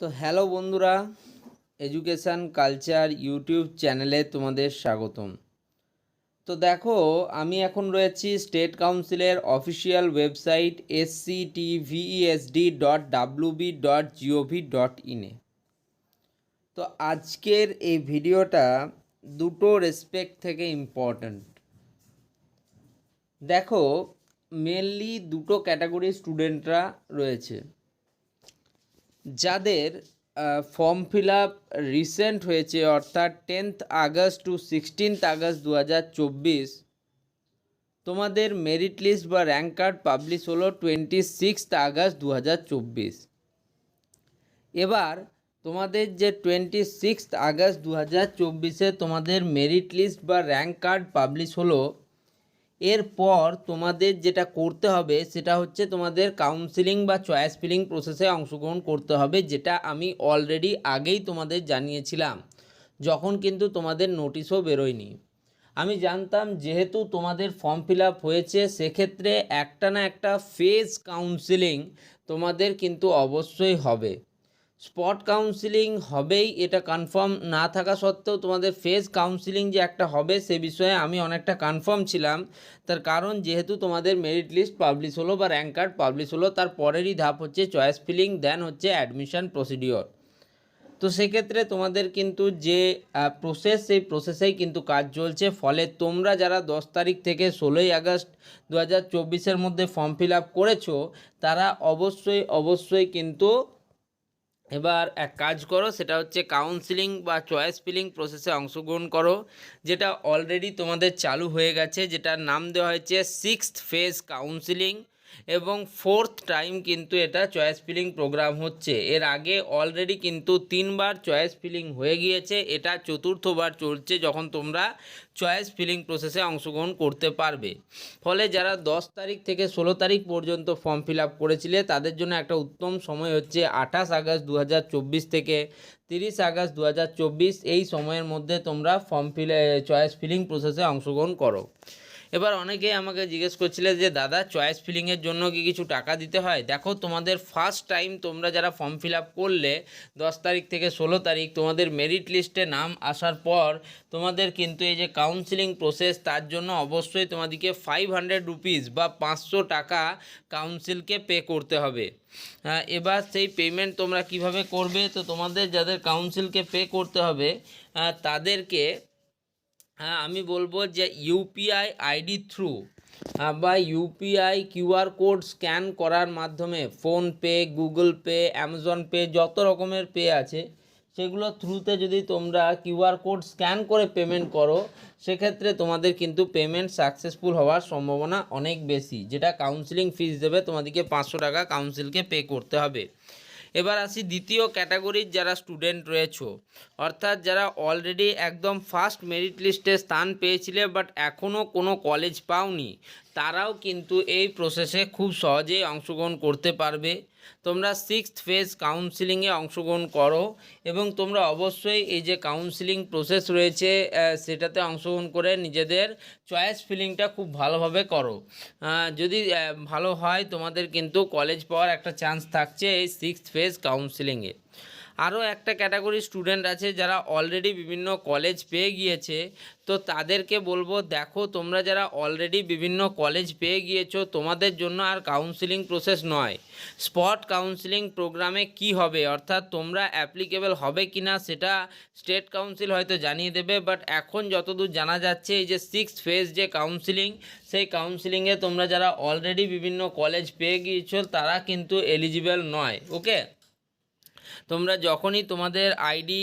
তো হ্যালো বন্ধুরা, education culture YouTube চ্যানেলে তোমাদের স্বাগতম। তো দেখো, আমি এখন রয়েছি স্টেট কাউন্সিলের অফিসিয়াল ওয়েবসাইট sctvesd.wb.gov.in-এ। তো আজকের এই ভিডিওটা দুটো রেসপেক্ট থেকে ইম্পর্ট্যান্ট। দেখো, মেনলি দুটো ক্যাটাগরি স্টুডেন্টরা রয়েছে যাদের ফর্ম ফিল আপ রিসেন্ট হয়েছে, অর্থাৎ 10th August two 16th August 2024। তোমাদের মেরিট লিস্ট বা র্যাঙ্ক কার্ড পাবলিশ হলো 26th আগস্ট 2024। এবার তোমাদের যে 26th আগস্ট 2024-এ তোমাদের মেরিট লিস্ট বা র্যাঙ্ক কার্ড পাবলিশ হলো, এরপর তোমাদের যেটা করতে হবে সেটা হচ্ছে তোমাদের কাউন্সিলিং বা চয়েস ফিলিং প্রসেসে অংশগ্রহণ করতে হবে, যেটা আমি অলরেডি আগেই তোমাদের জানিয়েছিলাম যখন কিন্তু তোমাদের নোটিশও বেরোয়নি। আমি জানতাম যেহেতু তোমাদের ফর্ম ফিল আপ হয়েছে, সেক্ষেত্রে একটা না একটা ফেজ কাউন্সিলিং তোমাদের কিন্তু অবশ্যই হবে। স্পট কাউন্সিলিং হবেই, এটা কনফার্ম না থাকা সত্ত্বেও তোমাদের ফেজ কাউন্সিলিং যে একটা হবে সে বিষয়ে আমি অনেকটা কনফার্ম ছিলাম। তার কারণ যেহেতু তোমাদের মেরিট লিস্ট পাবলিশ হলো বা র্যাঙ্ক কার্ড পাবলিশ হলো, তার পরেরই ধাপ হচ্ছে চয়েস ফিলিং, দেন হচ্ছে অ্যাডমিশন প্রসিডিওর। তো সেক্ষেত্রে তোমাদের কিন্তু যে প্রসেস, সেই প্রসেসেই কিন্তু কাজ চলছে। ফলে তোমরা যারা 10 তারিখ থেকে 16ই আগস্ট 2024-এর মধ্যে ফর্ম ফিল আপ করেছো, তারা অবশ্যই কিন্তু এবার এক কাজ করো, সেটা হচ্ছে কাউন্সিলিং বা চয়েস ফিলিং প্রসেসে অংশগ্রহণ করো, যেটা অলরেডি তোমাদের চালু হয়ে গেছে, যেটার নাম দেওয়া হয়েছে 6th ফেজ কাউন্সিলিং, এবং 4th টাইম কিন্তু এটা চয়েস ফিলিং প্রোগ্রাম হচ্ছে। এর আগে অলরেডি কিন্তু 3বার চয়েস ফিলিং হয়ে গিয়েছে, এটা 4র্থবার চলছে যখন তোমরা চয়েস ফিলিং প্রসেসে অংশগ্রহণ করতে পারবে। ফলে যারা 10 তারিখ থেকে 16 তারিখ পর্যন্ত ফর্ম ফিল আপ করেছিলে, তাদের জন্য একটা উত্তম সময় হচ্ছে 28 আগস্ট 2024 থেকে 30 আগস্ট 2024, এই সময়ের মধ্যে তোমরা চয়েস ফিলিং প্রসেসে অংশগ্রহণ করো। এবার অনেকেই আমাকে জিজ্ঞেস করছিলে যে দাদা, চয়েস ফিলিংয়ের জন্য কি কিছু টাকা দিতে হয়? দেখো, তোমাদের ফার্স্ট টাইম তোমরা যারা ফর্ম ফিল আপ করলে 10 তারিখ থেকে 16 তারিখ, তোমাদের মেরিট লিস্টে নাম আসার পর তোমাদের কিন্তু এই যে কাউন্সিলিং প্রসেস, তার জন্য অবশ্যই তোমাদেরকে 500 রুপিস বা 500 টাকা কাউন্সিলকে পে করতে হবে। এবার সেই পেমেন্ট তোমরা কিভাবে করবে? তো তোমাদের যাদের কাউন্সিলকে পে করতে হবে তাদেরকে আমি বলবো যে ইউপিআই আইডি থ্রু বা ইউপিআই কিউআর কোড স্ক্যান করার মাধ্যমে, PhonePe, Google pay, Amazon pay, যত রকমের পে আছে সেগুলো থ্রুতে যদি তোমরা কিউআর কোড স্ক্যান করে পেমেন্ট করো, সেক্ষেত্রে তোমাদের কিন্তু পেমেন্ট সাকসেসফুল হওয়ার সম্ভাবনা অনেক বেশি। যেটা কাউন্সিলিং ফিস দেবে, তোমাদেরকে 500 টাকা কাউন্সিলকে পে করতে হবে। এবার আসি দ্বিতীয় ক্যাটাগরির যারা স্টুডেন্ট রয়েছো, অর্থাৎ যারা অলরেডি একদম ফার্স্ট মেরিট লিস্টে স্থান পেয়েছিলে বাট এখনও কোনো কলেজ পাওনি, তারাও কিন্তু এই প্রসেসে খুব সহজেই অংশগ্রহণ করতে পারবে। তোমরা 6th ফেজ কাউন্সিলিংয়ে অংশগ্রহণ করো, এবং তোমরা অবশ্যই এই যে কাউন্সিলিং প্রসেস রয়েছে সেটাতে অংশগ্রহণ করে নিজেদের চয়েস ফিলিংটা খুব ভালোভাবে করো। যদি ভালো হয়, তোমাদের কিন্তু কলেজ পাওয়ার একটা চান্স থাকছে এই 6th ফেজ কাউন্সিলিংয়ে। আরও একটা ক্যাটাগরি স্টুডেন্ট আছে যারা অলরেডি বিভিন্ন কলেজ পেয়ে গিয়েছে। তো তাদেরকে বলবো, দেখো, তোমরা যারা অলরেডি বিভিন্ন কলেজ পেয়ে গিয়েছো, তোমাদের জন্য আর কাউন্সিলিং প্রসেস নয়, স্পট কাউন্সিলিং প্রোগ্রামে কি হবে, অর্থাৎ তোমরা অ্যাপ্লিকেবল হবে কি না সেটা স্টেট কাউন্সিল হয়তো জানিয়ে দেবে। বাট এখন যতদূর জানা যাচ্ছে, এই যে 6th ফেজ যে কাউন্সিলিং, সেই কাউন্সিলিংয়ে তোমরা যারা অলরেডি বিভিন্ন কলেজ পেয়ে গিয়েছো তারা কিন্তু এলিজিবল নয়। ওকে, তোমরা যখনই তোমাদের আইডি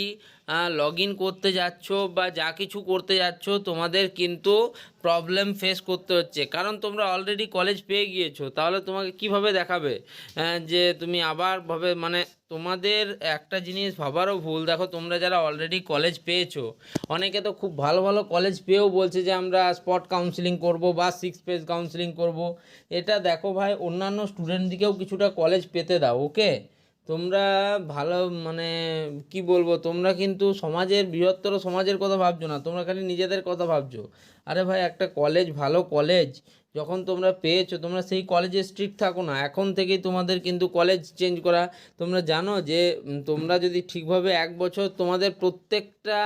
লগ ইন করতে যাচ্ছ বা যা কিছু করতে যাচ্ছ, তোমাদের কিন্তু প্রবলেম ফেস করতে হচ্ছে, কারণ তোমরা অলরেডি কলেজ পেয়ে গিয়েছো। তাহলে তোমাকে কিভাবে দেখাবে যে তুমি আবার মানে তোমাদের একটা জিনিস ভাবারও ভুল। দেখো, তোমরা যারা অলরেডি কলেজ পেয়েছো, অনেকে তো খুব ভালো ভালো কলেজ পেয়েও বলছে যে আমরা স্পট কাউন্সিলিং করব বা 6 ফেজ কাউন্সিলিং করব। এটা দেখো ভাই, অন্যান্য স্টুডেন্টদিকেও কিছুটা কলেজ পেতে দাও। ওকে, তোমরা ভালো মানে কি বলবো, তোমরা কিন্তু সমাজের, বৃহত্তর সমাজের কথা ভাবছো না, তোমরা খালি নিজেদের কথা ভাবছো। আরে ভাই, একটা কলেজ, ভালো কলেজ যখন তোমরা পেয়েছো তোমরা সেই কলেজে স্ট্রিক্ট থাকো না, এখন থেকেই তোমাদের কিন্তু কলেজ চেঞ্জ করা। তোমরা জানো যে তোমরা যদি ঠিকভাবে 1 বছর তোমাদের প্রত্যেকটা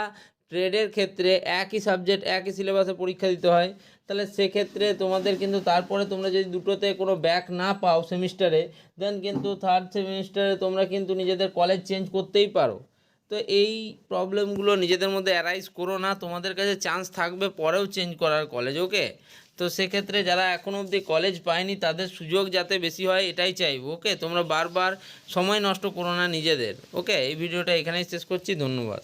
ট্রেডের ক্ষেত্রে একই সাবজেক্ট একই সিলেবাসে পরীক্ষা দিতে হয়, তাহলে সেক্ষেত্রে তোমাদের কিন্তু তারপরে তোমরা যদি দুটোতে কোনো ব্যাক না পাও সেমিস্টারে, দেন কিন্তু থার্ড সেমিস্টারে তোমরা কিন্তু নিজেদের কলেজ চেঞ্জ করতেই পারো। তো এই প্রবলেমগুলো নিজেদের মধ্যে অ্যারাইজ করো না, তোমাদের কাছে চান্স থাকবে পরেও চেঞ্জ করার কলেজ, ওকে। তো সেক্ষেত্রে যারা এখনও অবধি কলেজ পায়নি তাদের সুযোগ যাতে বেশি হয় এটাই চাইবো, ওকে। তোমরা বারবার সময় নষ্ট করো না নিজেদের, ওকে। এই ভিডিওটা এখানেই শেষ করছি, ধন্যবাদ।